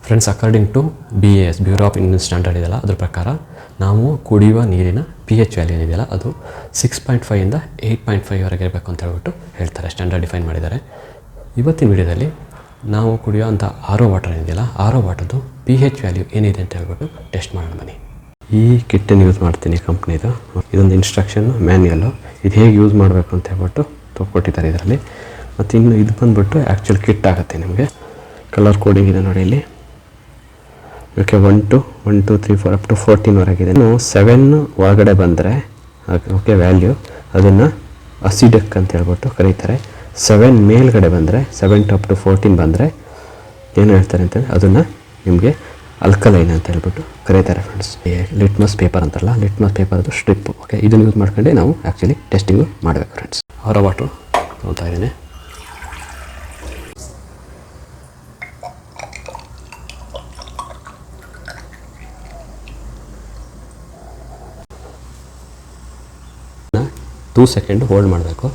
Friends, according to BIS bureau of Indian standard ಇದೆಯಲ್ಲ, ಅದ್ರ ಪ್ರಕಾರ ನಾವು ಕುಡಿಯುವ ನೀರಿನ pH ವ್ಯಾಲ್ಯೂ ಏನಿದೆಯಲ್ಲ ಅದು 6.5 ಇಂದ 8.5 ವರೆಗೆ ಇರಬೇಕು ಅಂತ ಹೇಳ್ಬಿಟ್ಟು ಹೇಳ್ತಾರೆ, ಸ್ಟ್ಯಾಂಡರ್ಡ್ ಡಿಫೈನ್ ಮಾಡಿದ್ದಾರೆ. ಇವತ್ತಿನ ವಿಡಿಯೋದಲ್ಲಿ ನಾವು ಕುಡಿಯೋಂಥ RO ವಾಟರ್ ಏನಿದೆಯಲ್ಲ, RO ವಾಟರ್ದು pH ವ್ಯಾಲ್ಯೂ ಏನಿದೆ ಅಂತ ಹೇಳ್ಬಿಟ್ಟು ಟೆಸ್ಟ್ ಮಾಡೋಣ ಬನ್ನಿ. ಈ ಕಿಟ್ಟನ್ನು ಯೂಸ್ ಮಾಡ್ತೀನಿ ಕಂಪ್ನಿದು. ಇದೊಂದು ಇನ್ಸ್ಟ್ರಕ್ಷನ್ನು ಮ್ಯಾನ್ಯಲ್ಲು, ಇದು ಹೇಗೆ ಯೂಸ್ ಮಾಡಬೇಕು ಅಂತ ಹೇಳ್ಬಿಟ್ಟು ಕೊಟ್ಟಿದ್ದಾರೆ ಇದರಲ್ಲಿ. ಮತ್ತು ಇನ್ನು ಇದು ಬಂದುಬಿಟ್ಟು ಆ್ಯಕ್ಚುಲ್ ಕಿಟ್ ಆಗುತ್ತೆ ನಿಮಗೆ. ಕಲರ್ ಕೋಡಿಂಗ್ ಇದೆ ನೋಡಿ ಇಲ್ಲಿ. ಓಕೆ, 1 to 3 4 ಅಪ್ ಟು 14ವರೆಗಿದೆ. 7 ಒಳಗಡೆ ಬಂದರೆ ಓಕೆ ವ್ಯಾಲ್ಯೂ, ಅದನ್ನು ಅಸಿಡಿಕ್ ಅಂತ ಹೇಳ್ಬಿಟ್ಟು ಕರೀತಾರೆ. 7 ಮೇಲ್ಗಡೆ ಬಂದರೆ 7 to up to 14 ಬಂದರೆ ಏನು ಹೇಳ್ತಾರೆ ಅಂತಂದರೆ ಅದನ್ನು ನಿಮಗೆ ಅಲ್ಕಲೈನ್ ಅಂತ ಹೇಳ್ಬಿಟ್ಟು ಕರೀತಾರೆ ಫ್ರೆಂಡ್ಸ್. ಲಿಟ್ಮಸ್ ಪೇಪರ್ ಅಂತಾರಲ್ಲ, ಲಿಟ್ಮಸ್ ಪೇಪರ್ದು ಸ್ಟ್ರಿಪ್. ಓಕೆ, ಇದನ್ನು ಯೂಸ್ ಮಾಡ್ಕೊಂಡೆ ನಾವು ಆ್ಯಕ್ಚುಲಿ ಟೆಸ್ಟಿಂಗು ಮಾಡಬೇಕು ಫ್ರೆಂಡ್ಸ್. RO ವಾಟ್ರು ತೊಗೊಳ್ತಾ ಇದ್ದೀನಿ. ಟೂ ಸೆಕೆಂಡ್ ಹೋಲ್ಡ್ ಮಾಡಬೇಕು,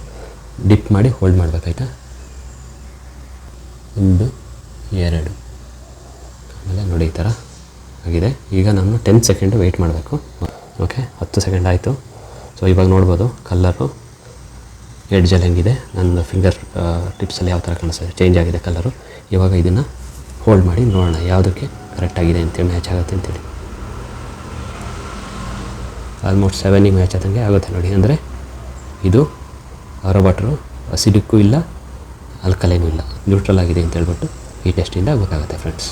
ಡಿಪ್ ಮಾಡಿ ಹೋಲ್ಡ್ ಮಾಡಬೇಕಾಯ್ತಾ. 1 2 ಆಮೇಲೆ ನೋಡಿ ಈ ಥರ ಆಗಿದೆ. ಈಗ ನಾನು 10 ಸೆಕೆಂಡು ವೆಯ್ಟ್ ಮಾಡಬೇಕು. ಓಕೆ, 10 ಸೆಕೆಂಡ್ ಆಯಿತು. ಸೊ ಇವಾಗ ನೋಡ್ಬೋದು ಕಲ್ಲರು ಎಡ್ಜಲ್ಲಿ ಹೆಂಗಿದೆ, ನನ್ನ ಫಿಂಗರ್ ಟಿಪ್ಸಲ್ಲಿ ಯಾವ ಥರ ಕಾಣಿಸ್ತದೆ, ಚೇಂಜ್ ಆಗಿದೆ ಕಲರು. ಇವಾಗ ಇದನ್ನು ಹೋಲ್ಡ್ ಮಾಡಿ ನೋಡೋಣ ಯಾವುದಕ್ಕೆ ಕರೆಕ್ಟಾಗಿದೆ ಅಂತೇಳಿ, ಮ್ಯಾಚ್ ಆಗುತ್ತೆ ಅಂತೇಳಿ. ಆಲ್ಮೋಸ್ಟ್ 7ಗೆ ಮ್ಯಾಚ್ ಆದಂಗೆ ಆಗುತ್ತೆ ನೋಡಿ. ಅಂದರೆ ಇದು RO ವಾಟರು ಅಸಿಡಿಕ್ಕೂ ಇಲ್ಲ, ಅಲ್ಕಲೈನೂ ಇಲ್ಲ, ನ್ಯೂಟ್ರಲ್ ಆಗಿದೆ ಅಂತ ಹೇಳ್ಬಿಟ್ಟು ಈ ಟೆಸ್ಟಿಂದ ಗೊತ್ತಾಗುತ್ತೆ ಫ್ರೆಂಡ್ಸ್.